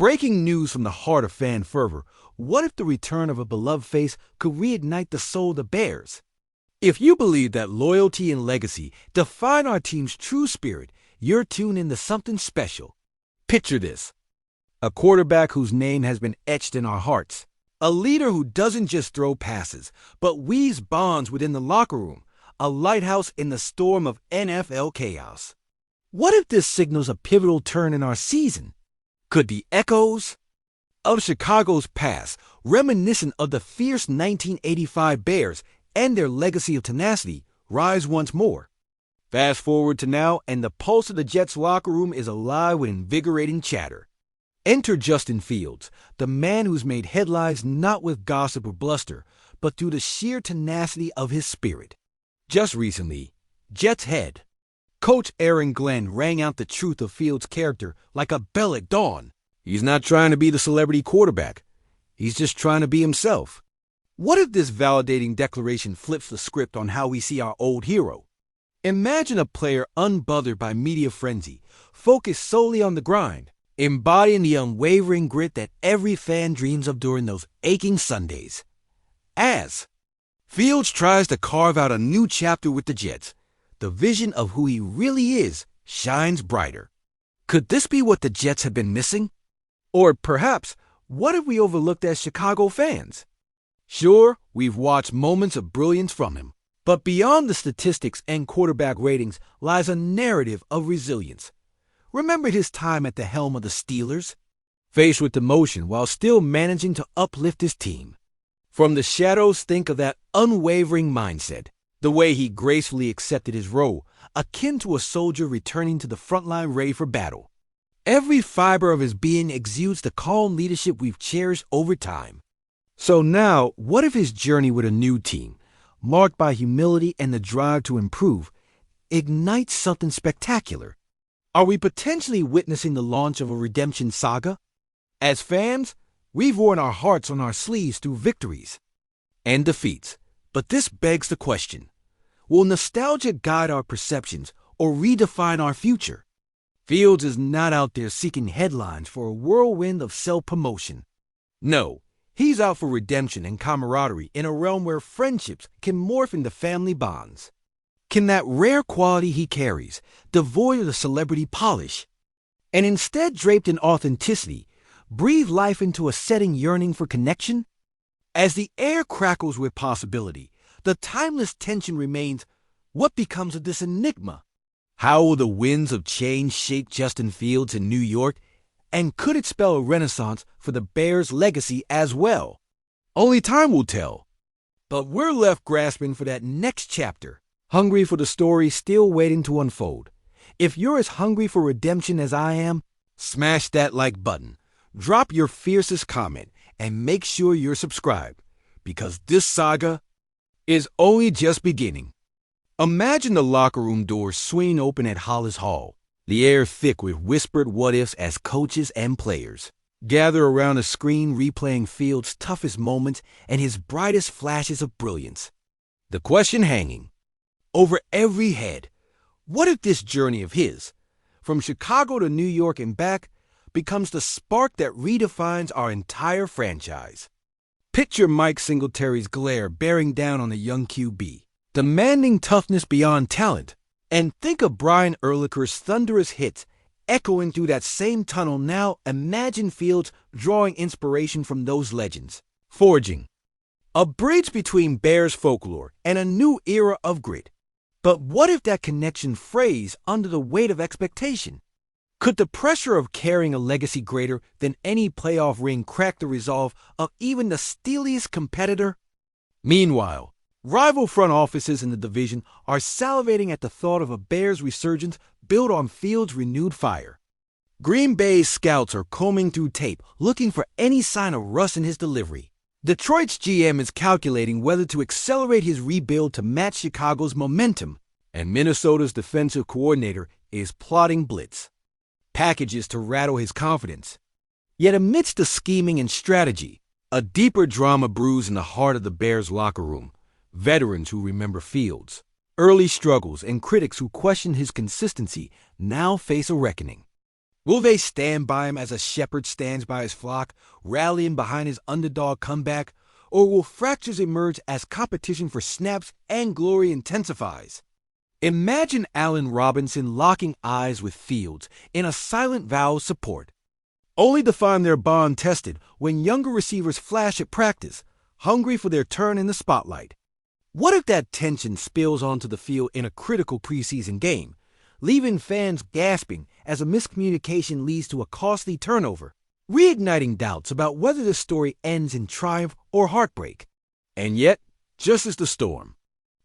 Breaking news from the heart of fan fervor. What if the return of a beloved face could reignite the soul of the Bears? If you believe that loyalty and legacy define our team's true spirit, you're tuned into something special. Picture this: a quarterback whose name has been etched in our hearts. A leader who doesn't just throw passes, but weaves bonds within the locker room. A lighthouse in the storm of NFL chaos. What if this signals a pivotal turn in our season? Could the echoes of Chicago's past, reminiscent of the fierce 1985 Bears and their legacy of tenacity, rise once more? Fast forward to now, and the pulse of the Jets locker room is alive with invigorating chatter. Enter Justin Fields, the man who's made headlines not with gossip or bluster, but through the sheer tenacity of his spirit. Just recently, Jets head coach Aaron Glenn rang out the truth of Fields' character like a bell at dawn. He's not trying to be the celebrity quarterback. He's just trying to be himself. What if this validating declaration flips the script on how we see our old hero? Imagine a player unbothered by media frenzy, focused solely on the grind, embodying the unwavering grit that every fan dreams of during those aching Sundays. As Fields tries to carve out a new chapter with the Jets, the vision of who he really is shines brighter. Could this be what the Jets have been missing? Or perhaps, what have we overlooked as Chicago fans? Sure, we've watched moments of brilliance from him, but beyond the statistics and quarterback ratings lies a narrative of resilience. Remember his time at the helm of the Steelers? Faced with demotion while still managing to uplift his team. From the shadows, think of that unwavering mindset. The way he gracefully accepted his role, akin to a soldier returning to the front line ready for battle. Every fiber of his being exudes the calm leadership we've cherished over time. So now, what if his journey with a new team, marked by humility and the drive to improve, ignites something spectacular? Are we potentially witnessing the launch of a redemption saga? As fans, we've worn our hearts on our sleeves through victories and defeats. But this begs the question: will nostalgia guide our perceptions or redefine our future? Fields is not out there seeking headlines for a whirlwind of self-promotion. No, he's out for redemption and camaraderie in a realm where friendships can morph into family bonds. Can that rare quality he carries, devoid of the celebrity polish, and instead draped in authenticity, breathe life into a setting yearning for connection? As the air crackles with possibility, the timeless tension remains: what becomes of this enigma? How will the winds of change shape Justin Fields in New York, and could it spell a renaissance for the Bears' legacy as well? Only time will tell. But we're left grasping for that next chapter, hungry for the story still waiting to unfold. If you're as hungry for redemption as I am, smash that like button, drop your fiercest comment, and make sure you're subscribed, because this saga is only just beginning. Imagine the locker room doors swinging open at Hollis Hall, the air thick with whispered what-ifs as coaches and players gather around a screen replaying Fields' toughest moments and his brightest flashes of brilliance. The question hanging over every head: what if this journey of his, from Chicago to New York and back, becomes the spark that redefines our entire franchise? Picture Mike Singletary's glare bearing down on the young QB, demanding toughness beyond talent. And think of Brian Urlacher's thunderous hits echoing through that same tunnel. Now imagine Fields drawing inspiration from those legends, forging a bridge between Bears folklore and a new era of grit. But what if that connection frays under the weight of expectation? Could the pressure of carrying a legacy greater than any playoff ring crack the resolve of even the steeliest competitor? Meanwhile, rival front offices in the division are salivating at the thought of a Bears resurgence built on Fields' renewed fire. Green Bay's scouts are combing through tape, looking for any sign of rust in his delivery. Detroit's GM is calculating whether to accelerate his rebuild to match Chicago's momentum, and Minnesota's defensive coordinator is plotting blitz packages to rattle his confidence. Yet amidst the scheming and strategy, a deeper drama brews in the heart of the Bears locker room. Veterans who remember Fields' early struggles and critics who question his consistency now face a reckoning. Will they stand by him as a shepherd stands by his flock, rallying behind his underdog comeback, or will fractures emerge as competition for snaps and glory intensifies? Imagine Allen Robinson locking eyes with Fields in a silent vow of support, only to find their bond tested when younger receivers flash at practice, hungry for their turn in the spotlight. What if that tension spills onto the field in a critical preseason game, leaving fans gasping as a miscommunication leads to a costly turnover, reigniting doubts about whether the story ends in triumph or heartbreak? And yet, just as the storm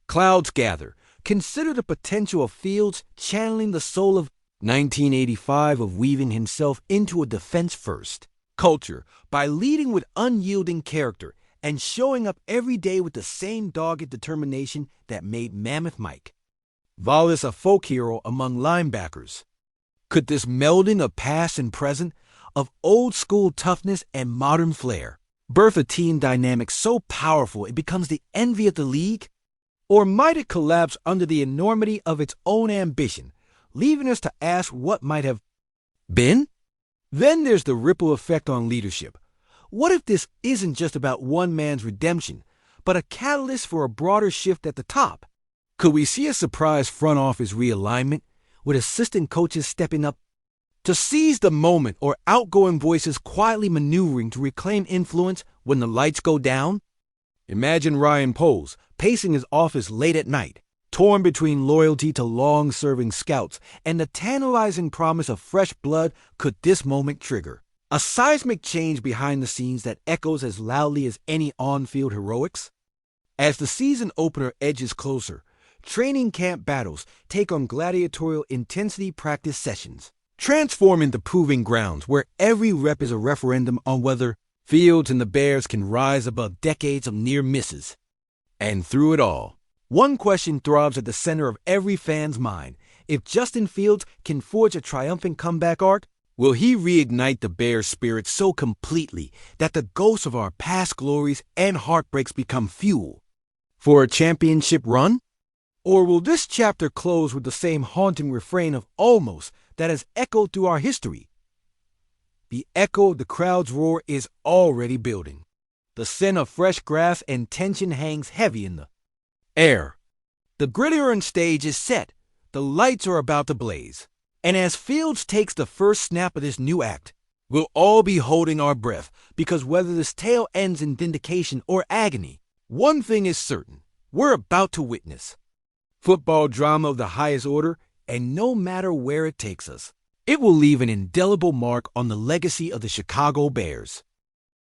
clouds gather, consider the potential of Fields channeling the soul of 1985 of weaving himself into a defense-first culture by leading with unyielding character and showing up every day with the same dogged determination that made Mammoth Mike Wallace a folk hero among linebackers. Could this melding of past and present, of old-school toughness and modern flair, birth a team dynamic so powerful it becomes the envy of the league? Or might it collapse under the enormity of its own ambition, leaving us to ask what might have been? Then there's the ripple effect on leadership. What if this isn't just about one man's redemption, but a catalyst for a broader shift at the top? Could we see a surprise front office realignment, with assistant coaches stepping up to seize the moment or outgoing voices quietly maneuvering to reclaim influence when the lights go down? Imagine Ryan Poles pacing his office late at night, torn between loyalty to long-serving scouts and the tantalizing promise of fresh blood could this moment trigger a seismic change behind the scenes that echoes as loudly as any on-field heroics? As the season opener edges closer, training camp battles take on gladiatorial intensity practice sessions, transform into proving grounds where every rep is a referendum on whether Fields and the Bears can rise above decades of near misses. And through it all, one question throbs at the center of every fan's mind. If Justin Fields can forge a triumphant comeback arc, will he reignite the Bears' spirit so completely that the ghosts of our past glories and heartbreaks become fuel for a championship run? Or will this chapter close with the same haunting refrain of almost that has echoed through our history? The echo of the crowd's roar is already building. The scent of fresh grass and tension hangs heavy in the air. The gridiron stage is set. The lights are about to blaze. And as Fields takes the first snap of this new act, we'll all be holding our breath, because whether this tale ends in vindication or agony, one thing is certain: we're about to witness football drama of the highest order, and no matter where it takes us, it will leave an indelible mark on the legacy of the Chicago Bears.